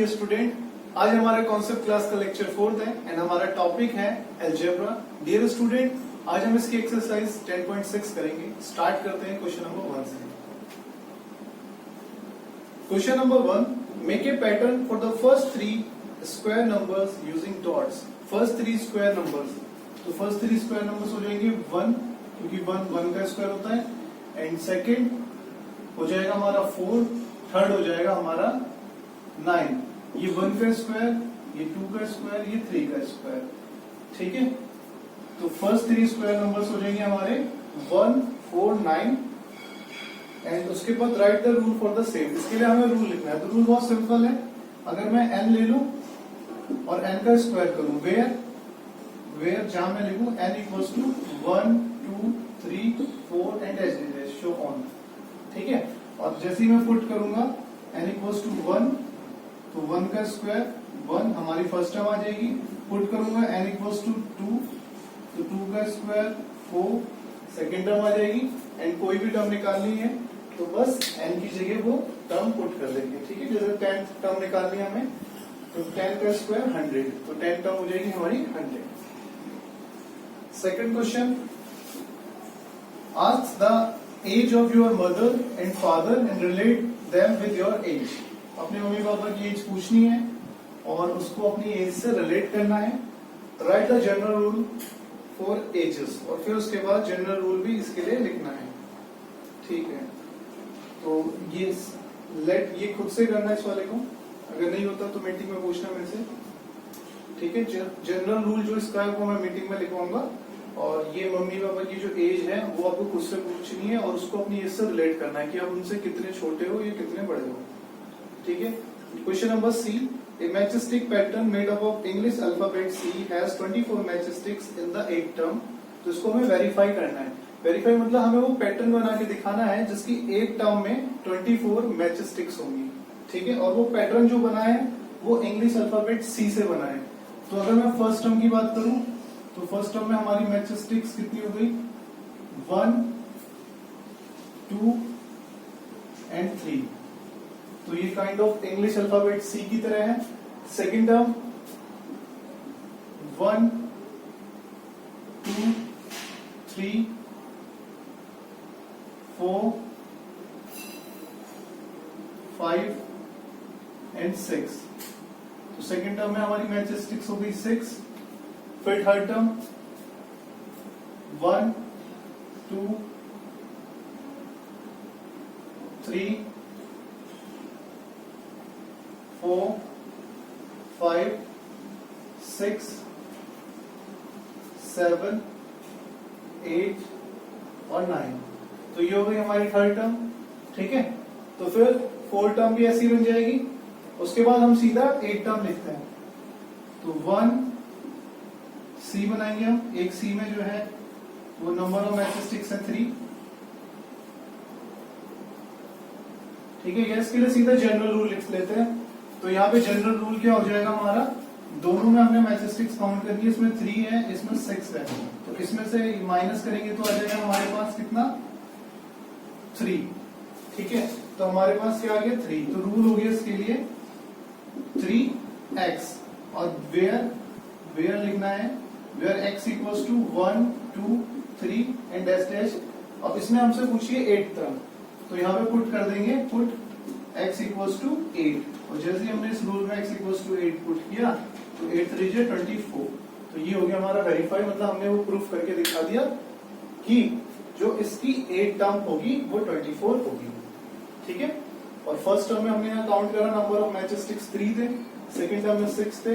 Dear student, आज हमारा concept class का लेक्चर 4th है एंड हमारा टॉपिक है अलजेब्रा। डियर स्टूडेंट, आज हम इसकी एक्सरसाइज 10.6 करेंगे। स्टार्ट करते हैं क्वेश्चन नंबर 1 से। Question number 1, make a pattern for the first 3 square numbers using dots. First 3 square numbers, तो फर्स्ट 3 स्क्वायर नंबर्स हो जाएंगे 1, क्योंकि 1 का स्क्वायर होता है, एंड सेकेंड हो जाएगा हमारा 4, थर्ड हो जाएगा हमारा 9। ये 1 का स्क्वायर, ये 2 का स्क्वायर, ये 3 का स्क्वायर। ठीक है, तो फर्स्ट 3 स्क्वायर नंबर्स हो जाएंगे हमारे 1, 4, 9 एंड उसके बाद right the rule for the same. इसके लिए हमें रूल लिखना है, तो रूल बहुत सिंपल है। अगर मैं n ले लूं और n का स्क्वायर करूं, वेयर जहां मैं लिखूं n equals to 1, 2, 3, 4 and as so on. ठीक है, और जैसे ही मैं पुट करूंगा n इक्वल्स टू 1, तो 1 का स्क्वायर 1 हमारी फर्स्ट टर्म आ जाएगी। पुट करूंगा n इक्वल्स टू 2, तो 2 का स्क्वायर 4 सेकेंड टर्म आ जाएगी। एंड कोई भी टर्म निकालनी है तो बस n की जगह वो टर्म पुट कर देंगे। ठीक है, जैसे 10 टर्म निकालनी है हमें, तो 10 का स्क्वायर 100, तो 10 टर्म हो जाएगी हमारी 100। Second question, ask the age of your mother and father and relate them with your age. अपने मम्मी पापा की एज पूछनी है और उसको अपनी एज से रिलेट करना है। Write the general rule for ages, और फिर उसके बाद जनरल रूल भी इसके लिए लिखना है। ठीक है, तो ये खुद से करना है इस वाले को, अगर नहीं होता तो मीटिंग में पूछना मेरे से। ठीक है, जनरल रूल जो इसका है वो मैं मीटिंग में लिखवाऊंगा, और ये मम्मी पापा की जो एज है वो आपको खुद से पूछनी है और उसको अपनी एज से रिलेट करना है कि आप उनसे कितने छोटे हो या कितने बड़े हो। ठीक है, question number C, a matchstick pattern made up of English alphabet C has 24 matchsticks in the 8th term। तो इसको हमें वेरीफाई करना है। वेरीफाई मतलब हमें वो पैटर्न बना के दिखाना है जिसकी 8 टर्म में 24 मैचस्टिक्स होंगी। ठीक है, और वो पैटर्न जो बना है वो इंग्लिश अल्फाबेट सी से बना है। तो अगर मैं फर्स्ट टर्म की बात करूं तो फर्स्ट टर्म में हमारी मैचस्टिक्स कितनी हो गई, 1, 2 एंड 3। तो ये काइंड ऑफ इंग्लिश अल्फाबेट सी की तरह है। Second term 1, 2, 3, 4, 5 and 6। तो सेकेंड टर्म में हमारी मैचस्टिक्स हो गई 6। फिर थर्ड टर्म 1, 2, 3, 4, 5, 6, 7, 8 और 9। तो ये हो गई हमारी थर्ड टर्म। ठीक है, तो फिर फोर्थ टर्म भी ऐसी बन जाएगी। उसके बाद हम सीधा 8 टर्म लिखते हैं, तो 1 सी बनाएंगे हम। एक सी में जो है वो नंबर ऑफ मैचस्टिक्स है 3। ठीक है, इसके लिए सीधा जनरल रूल लिख लेते हैं। तो यहाँ पे जनरल रूल क्या हो जाएगा हमारा, दोनों में हमने मैचस्टिक्स काउंट करनी है, इसमें 3 है, इसमें 6 है, तो इसमें से माइनस करेंगे तो आ जाएगा हमारे पास कितना, 3। ठीक है, तो हमारे पास क्या आ गया 3। तो रूल हो गया इसके लिए 3x, और वेयर लिखना है, where x equals to 1, 2, 3 and dash dash. अब इसमें हमसे पूछिए 8 टर्म, तो यहाँ पे पुट कर देंगे, पुट x इक्वल्स टू 8, और जैसे ही हमने इस रूल में x इक्वल्स टू 8 पुट किया तो 8 3 जा 24। तो ये हो गया हमारा वेरीफाई, मतलब हमने वो प्रूफ करके दिखा दिया कि जो इसकी 8 टर्म होगी वो 24 होगी। ठीक है, और फर्स्ट टर्म में हमने यहाँ काउंट करा, नंबर ऑफ मैचस्टिक्स 3 थे, सेकेंड टर्म में 6 थे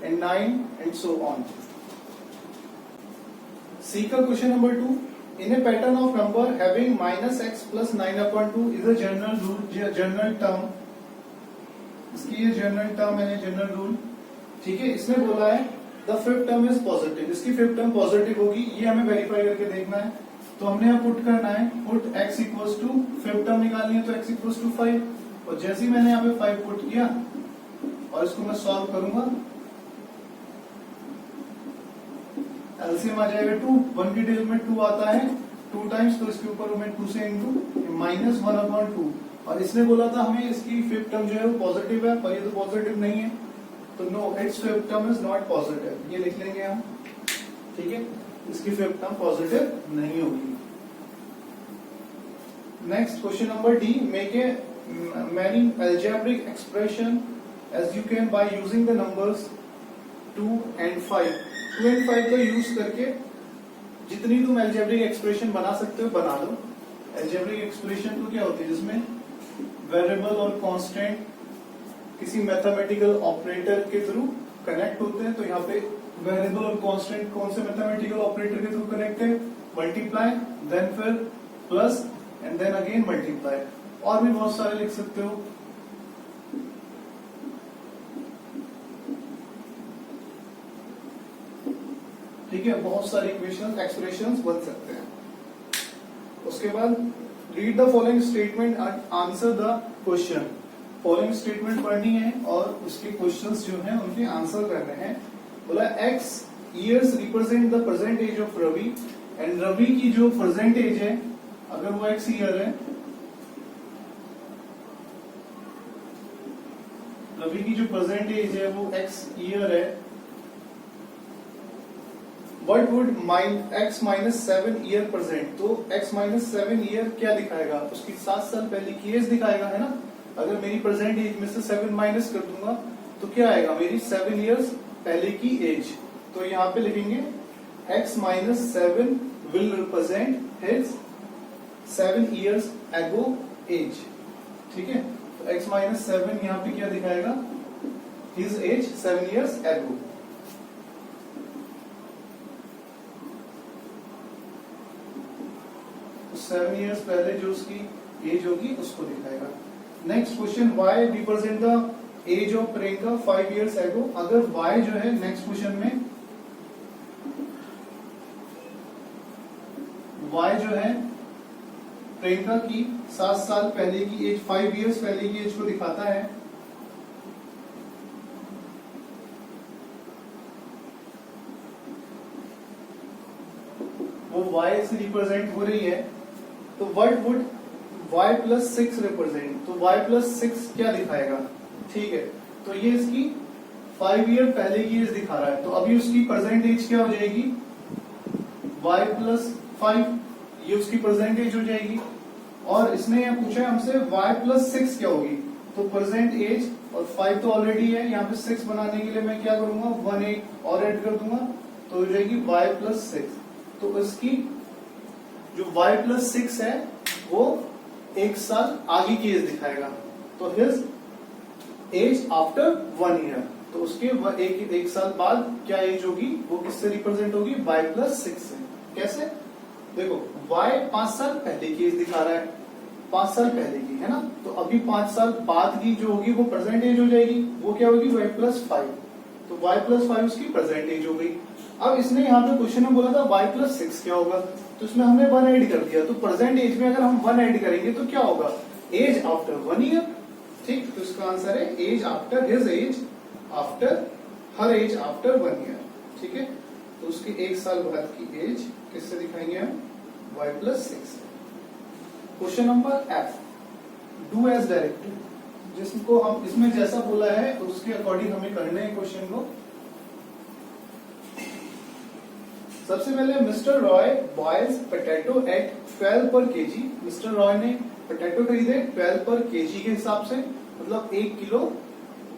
एंड 9 एंड सो ऑन। सी का question number 2, in a pattern of number having -x plus 9/2 is a general rule, general term. इसकी ये जनरल टर्म है, जनरल रूल। ठीक है, इसमें बोला है the fifth term is positive, इसकी फिफ्थ टर्म पॉजिटिव होगी, ये हमें वेरीफाई करके देखना है। तो हमने यहाँ पुट करना है, put x equals to, fifth term निकालनी है तो x इक्वल्स टू 5, और जैसे ही मैंने यहाँ पे 5 पुट किया और इसको मैं सॉल्व करूंगा, एलसीएम आ जाएगा 2, 1 की टेबल में 2 आता है 2 टाइम्स, तो इसके ऊपर मैं 2 से इंटू -1/2, और इसने बोला था हमें इसकी फिफ्थ टर्म जो है वो पॉजिटिव है, पर ये तो पॉजिटिव नहीं है, तो no, it's fifth term is not positive, ये लिख लेंगे हम। ठीक है, इसकी फिफ्थ टर्म पॉजिटिव नहीं होगी। Next question number D, make a many algebraic expression as you can by using the numbers 2 and 5। 2 and 5 का यूज करके जितनी तुम algebraic एक्सप्रेशन बना सकते हो बना लो। algebraic एक्सप्रेशन तो क्या होती है, जिसमें वेरिएबल और कांस्टेंट किसी मैथमेटिकल ऑपरेटर के थ्रू कनेक्ट होते हैं। तो यहाँ पे वेरिएबल और कांस्टेंट कौन से मैथमेटिकल ऑपरेटर के थ्रू कनेक्ट है, मल्टीप्लाई, देन फिर plus and then again multiply. और भी बहुत सारे लिख सकते हो। ठीक है, बहुत सारे इक्वेशन एक्सप्रेशंस बन सकते हैं। उसके बाद read the following statement and answer the question. Following statement पढ़नी है और उसके क्वेश्चंस जो हैं उनके आंसर करने हैं। बोला x years represent the present age of Ravi, and Ravi की जो प्रेजेंट एज है अगर वो एक्स ईयर है, रवि की जो प्रेजेंट एज है वो एक्स ईयर है, what would x minus 7 year present, तो एक्स माइनस 7 ईयर क्या दिखाएगा, उसकी 7 साल पहले की एज दिखाएगा, है ना। अगर मेरी प्रेजेंट एज में से 7 माइनस कर दूंगा तो क्या आएगा, मेरी 7 ईयर्स पहले की एज। तो यहाँ पे लिखेंगे x minus 7 will represent his 7 years ago age. ठीक है, तो x माइनस 7 यहाँ पे क्या दिखाएगा, हिज एज 7 ईयर्स एगो। तो 7 ईयर्स पहले जो उसकी एज होगी उसको दिखाएगा। Next question, y represent the age of Priyanka 5 years ago. अगर y जो है नेक्स्ट क्वेश्चन में y जो है प्रियंका की 7 साल पहले की एज, 5 ईयर्स पहले की एज को दिखाता है, वो y से रिप्रेजेंट हो रही है, तो what would y plus 6 represent, तो y प्लस 6 क्या दिखाएगा। ठीक है, तो ये इसकी 5 ईयर पहले की एज दिखा रहा है, तो अभी उसकी प्रेजेंट एज क्या हो जाएगी, y प्लस 5, ये उसकी प्रेजेंट एज हो जाएगी। और इसने यह पूछा है हमसे y प्लस 6 क्या होगी, तो प्रेजेंट एज और 5 तो ऑलरेडी है, यहाँ पे 6 बनाने के लिए मैं क्या करूंगा, 1 और ऐड कर दूंगा, तो हो जाएगी y प्लस 6। तो इसकी जो y प्लस 6 है वो 1 साल आगे की एज दिखाएगा, तो हिज एज आफ्टर 1 ईयर, तो उसके एक साल बाद क्या एज होगी, वो किससे रिप्रेजेंट होगी, y प्लस 6 से। कैसे, देखो y 5 साल पहले की एज दिखा रहा है, 5 साल पहले की, है ना, तो अभी 5 साल बाद की जो होगी वो प्रेजेंट एज हो जाएगी, वो क्या होगी, y प्लस 5, तो y प्लस 5 उसकी प्रेजेंट एज हो गई। अब इसने यहाँ पे क्वेश्चन में बोला था y प्लस 6 क्या होगा, तो इसमें हमने 1 ऐड कर दिया, तो प्रेजेंट एज में अगर हम 1 ऐड करेंगे तो क्या होगा, एज आफ्टर 1 ईयर। ठीक, तो इसका आंसर है age after his age after her age after 1 year. ठीक है, तो उसके 1 साल बाद की एज किससे दिखाएंगे हम, y plus 6। Question number F, do as directed, जिसको हम इसमें जैसा बोला है तो उसके अकॉर्डिंग हमें करने हैं क्वेश्चन को। सबसे पहले mister Roy buys potato at 12 पर केजी। मिस्टर रॉय ने पोटैटो खरीदे 12 पर केजी के हिसाब से, मतलब 1 किलो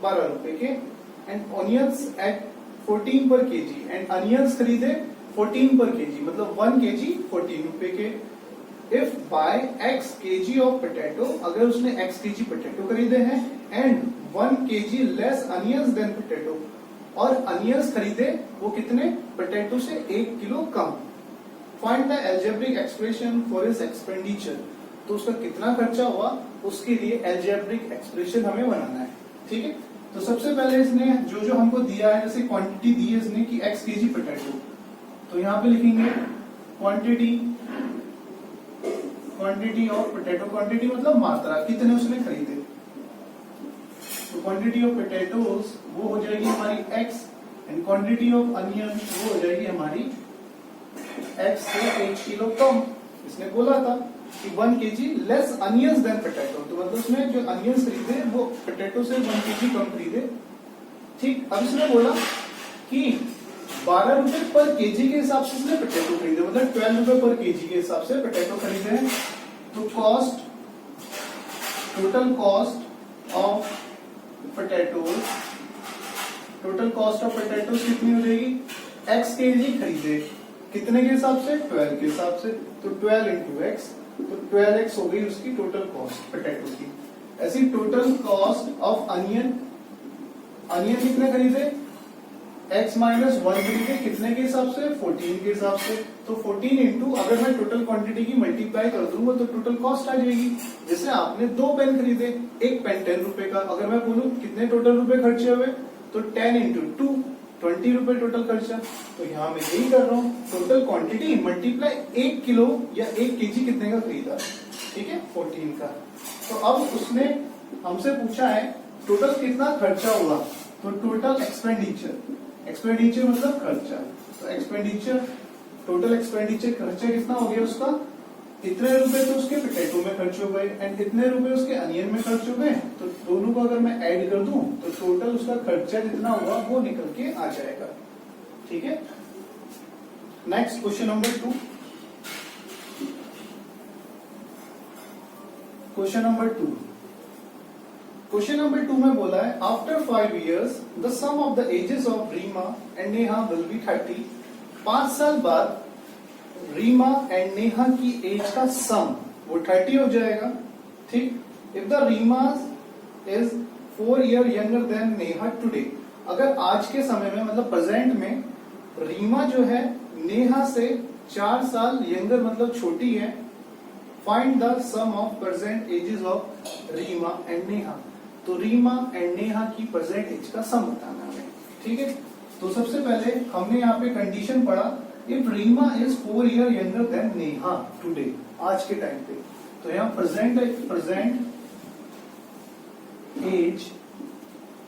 12 रुपए के, एंड ऑनियंस एट 14 पर केजी, एंड अनियंस खरीदे 14 पर केजी, मतलब 1 केजी 14 रुपए के। If buy x kg of potato, अगर उसने x केजी पोटैटो खरीदे हैं, and 1 kg less onions than potato, और अनियंस खरीदे वो कितने, पोटैटो से 1 किलो कम। Find the algebraic expression for his expenditure, तो उसका कितना खर्चा हुआ उसके लिए अलजेब्रिक एक्सप्रेशन हमें बनाना है। ठीक है, तो सबसे पहले इसने जो हमको दिया है, जैसे क्वांटिटी दी है इसने कि x केजी पोटैटो, तो यहाँ पे लिखेंगे क्वांटिटी ऑफ पोटैटो, क्वांटिटी मतलब मात्रा, कितने उसने खरीदे, तो क्वांटिटी ऑफ पोटैटोज वो हो जाएगी हमारी x, and quantity of onion वो हो जाएगी हमारी x से 1 किलो कम। इसने बोला था कि 1 kg less onions than potato, तो मतलब उसमें जो अनियंस खरीदे वो पोटैटो से 1 kg कम खरीदे। ठीक, अब इसने बोला कि 12 रुपए पर केजी के हिसाब से इसने पोटैटो खरीदे, मतलब 12 रुपए पर केजी के हिसाब से पोटैटो खरीदे हैं। तो cost, total cost of potatoes, total cost of potatoes कितनी हो जाएगी? x केजी खरीदे कितने के हिसाब से? 12 के हिसाब से, तो 12 इंटू एक्स, तो 12x हो गई उसकी टोटल कॉस्ट पोटैटो की। ऐसी total cost of onion, onion कितने खरीदे? x माइनस 1 खरीदे कितने के हिसाब से? 14 के हिसाब से, तो 14 इंटू, अगर मैं टोटल क्वांटिटी की मल्टीप्लाई कर दूंगा तो टोटल कॉस्ट आ जाएगी। जैसे आपने 2 पेन खरीदे, एक पेन 10 रुपए का, अगर मैं बोलूं कितने टोटल रुपए खर्चे हुए, तो 10 इंटू 2 20 रुपए टोटल खर्चा। तो यहाँ मैं यही कर रहा हूँ, टोटल क्वांटिटी मल्टीप्लाई 1 किलो या 1 केजी कितने का खरीदा, ठीक है, 14 का। तो अब उसने हमसे पूछा है टोटल कितना खर्चा हुआ, तो टोटल एक्सपेंडिचर, एक्सपेंडिचर मतलब खर्चा, तो एक्सपेंडिचर, टोटल एक्सपेंडिचर खर्चा कितना हो गया उसका? इतने रुपए तो उसके पोटैटो में खर्च हो गए एंड इतने रुपए उसके अनियन में खर्च हो गए, तो दोनों को अगर मैं ऐड कर दूं तो टोटल उसका खर्चा जितना हुआ वो निकल के आ जाएगा। ठीक है, next question number 2। Question number 2, question number 2 में बोला है after 5 years the sum of the ages of Reema and Neha will be 30। 5 साल बाद रीमा एंड नेहा की एज का सम वो 30 हो जाएगा। ठीक, if the Reema is 4 years younger than Neha today, अगर आज के समय में मतलब प्रेजेंट में रीमा जो है नेहा से 4 साल यंगर मतलब छोटी है, find the sum of present ages of Reema and Neha, तो रीमा एंड नेहा की प्रेजेंट एज का सम बताना है। ठीक है, तो सबसे पहले हमने यहाँ पे कंडीशन पढ़ा, if Reema is 4 years younger than Neha today, आज के टाइम पे, तो यहाँ प्रेजेंट एज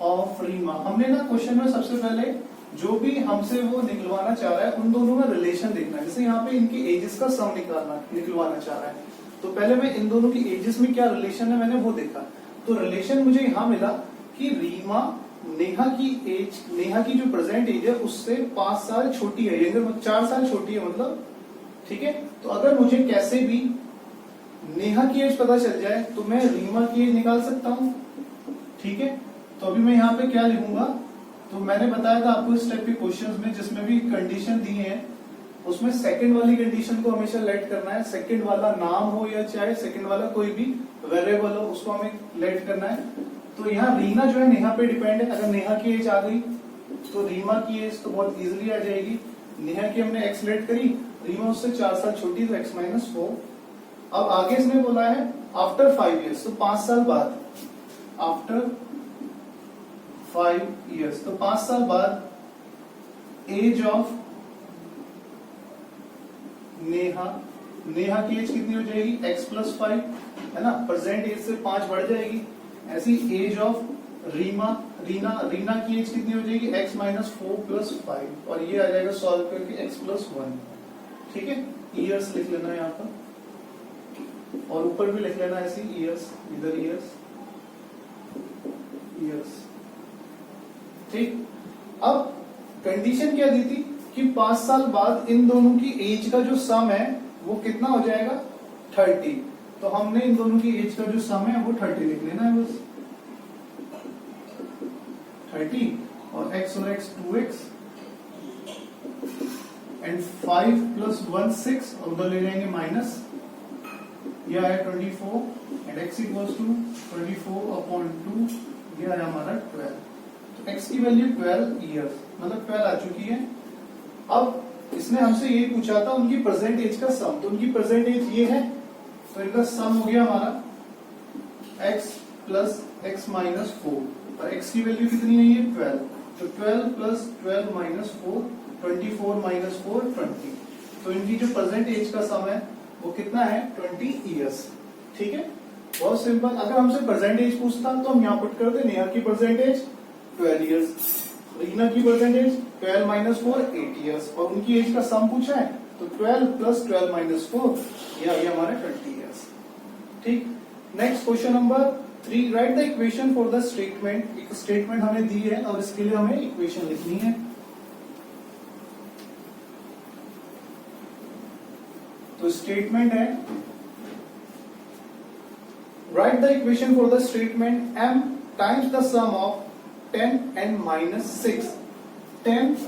ऑफ रीमा, हमने ना क्वेश्चन में सबसे पहले जो भी हमसे वो निकलवाना चाह रहा है उन दोनों में रिलेशन देखना है। जैसे यहाँ पे इनकी एजेस का सम निकलवाना चाह रहा है, तो पहले मैं इन दोनों की एजेस में क्या रिलेशन है मैंने वो देखा, तो रिलेशन मुझे यहाँ मिला कि रीमा नेहा की एज, नेहा की जो प्रेजेंट एज है उससे 5 साल छोटी है, यंगर 4 साल छोटी है मतलब। ठीक है, तो अगर मुझे कैसे भी नेहा की एज पता चल जाए तो मैं रीमा की एज निकाल सकता हूँ। ठीक है, तो अभी मैं यहाँ पे क्या लिखूंगा, तो मैंने बताया था आपको इस टाइप के क्वेश्चंस में जिसमें भी कंडीशन दी है उसमें सेकंड वाली कंडीशन को हमेशा लेट करना है, सेकंड वाला नाम हो या चाहे सेकंड वाला कोई भी वेरिएबल हो उसको हमें लेट करना है। तो यहाँ रीना जो है नेहा पे डिपेंड है, अगर नेहा की एज आ गई तो रीमा की एज तो बहुत इजीली आ जाएगी। नेहा की हमने एक्स लेट करी, रीमा उससे 4 साल छोटी तो x माइनस 4। अब आगे इसने बोला है आफ्टर 5 years, तो 5 साल बाद, आफ्टर 5 years, तो 5 साल बाद एज ऑफ नेहा, नेहा की एज कितनी हो जाएगी x प्लस 5, है ना, प्रेजेंट एज से 5 बढ़ जाएगी। ऐसी एज ऑफ रीमा, रीना की एज कितनी हो जाएगी x माइनस 4 प्लस 5, और ये आ जाएगा सॉल्व करके x प्लस 1। ठीक है, ईयर्स लिख लेना है यहाँ पर और ऊपर भी लिख लेना ऐसी ईयर्स, इधर ईयर्स। ठीक, अब कंडीशन क्या दी थी कि 5 साल बाद इन दोनों की एज का जो सम है वो कितना हो जाएगा 30, तो हमने इन दोनों की एज का जो सम है वो 30 लिख लेना है बस, 30 और x और x 2x एंड 5 प्लस 1 6 और उधर ले जाएंगे माइनस, यह है 24 एंड x इक्वल्स टू 24/2, यह है हमारा 12, तो x की वैल्यू 12 ईयर्स मतलब 12 आ चुकी है। अब इसने हमसे ये पूछा था उनकी प्रेजेंट एज का सम, तो उनकी प्रेजेंट एज ये है, तो इनका सम हो गया हमारा x प्लस x माइनस 4, और x की वैल्यू कितनी है ये 12, तो 12 प्लस 12 माइनस 4, 24 माइनस 4 20, तो इनकी जो प्रेजेंट एज का सम है वो कितना है 20 ईयर्स। ठीक है, बहुत सिंपल। अगर हमसे प्रेजेंट एज पूछता तो हम यहाँ पुट करते, नेहा की प्रेजेंट एज 12 ईयर्स, रीना की प्रेजेंट एज 12 माइनस 4 8 ईयर्स, और उनकी एज का सम पूछा है तो 12 प्लस 12 माइनस 4 ये आ गया हमारा 20 ईयर्स। ठीक, next question number 3, right the equation for the statement. एक स्टेटमेंट हमें दी है और इसके लिए हमें इक्वेशन लिखनी है। तो स्टेटमेंट है, write the equation for the statement m times the sum of 10 and minus 6, 10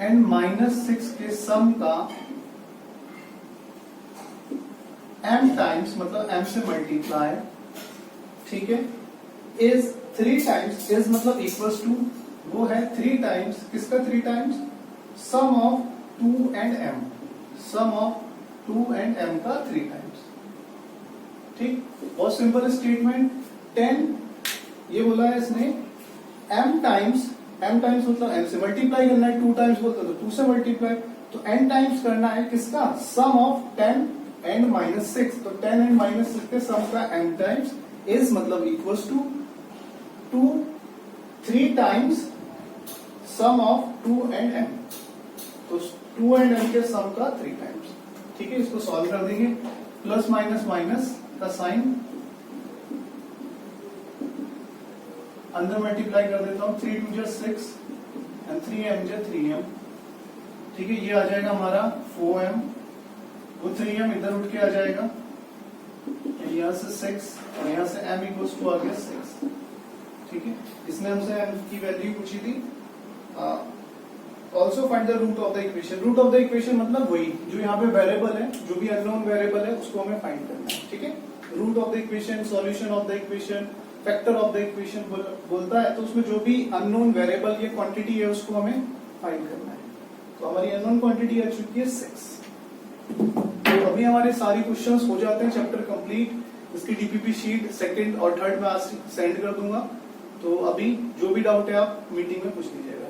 and minus 6 के सम का m टाइम्स, मतलब m से मल्टीप्लाई, ठीक है, इज 3 टाइम्स, इज मतलब इक्वल्स टू, वो है 3 टाइम्स, किसका 3 times, sum of 2 and m, sum of 2 and m का 3 टाइम्स। ठीक, बहुत सिंपल स्टेटमेंट। 10 ये बोला है इसने m टाइम्स मतलब m से मल्टीप्लाई करना है, 2 टाइम्स बोलते तो 2 से मल्टीप्लाई, तो n टाइम्स करना है किसका, सम ऑफ 10 and minus 6, तो 10 and minus 6 के सम का m टाइम्स इज मतलब equals to 3 times sum of 2 and m, तो 2 and m के सम का 3 टाइम्स। ठीक है, इसको सॉल्व कर देंगे, प्लस माइनस माइनस का साइन, अंदर मल्टीप्लाई कर देता हूं, 3 2 6 एंड 3m 3m। ठीक है, ये आ जाएगा हमारा 4m, वो 3m इधर उठ के आ जाएगा, यहाँ से 6 और यहाँ से m इक्वल्स टू आ गया 6। ठीक है, इसने हमसे m की वैल्यू पूछी थी। Also find the root of the equation. Root of the equation मतलब वही जो यहाँ पे वेरिएबल है, जो भी अननोन वेरिएबल है उसको हमें फाइंड करना है। ठीक है, root of the equation, solution of the equation, factor of the equation बोलता है, तो उसमें जो भी अननोन वेरिएबल या क्वांटिटी है उसको हमें फाइंड करना है। तो हमारी अननोन क्वांटिटी आ चुकी है 6। तो अभी हमारे सारी क्वेश्चंस हो जाते हैं, चैप्टर कंप्लीट। इसकी डीपीपी शीट सेकंड और थर्ड में आज सेंड कर दूंगा। तो अभी जो भी डाउट है आप मीटिंग में पूछ लीजिएगा।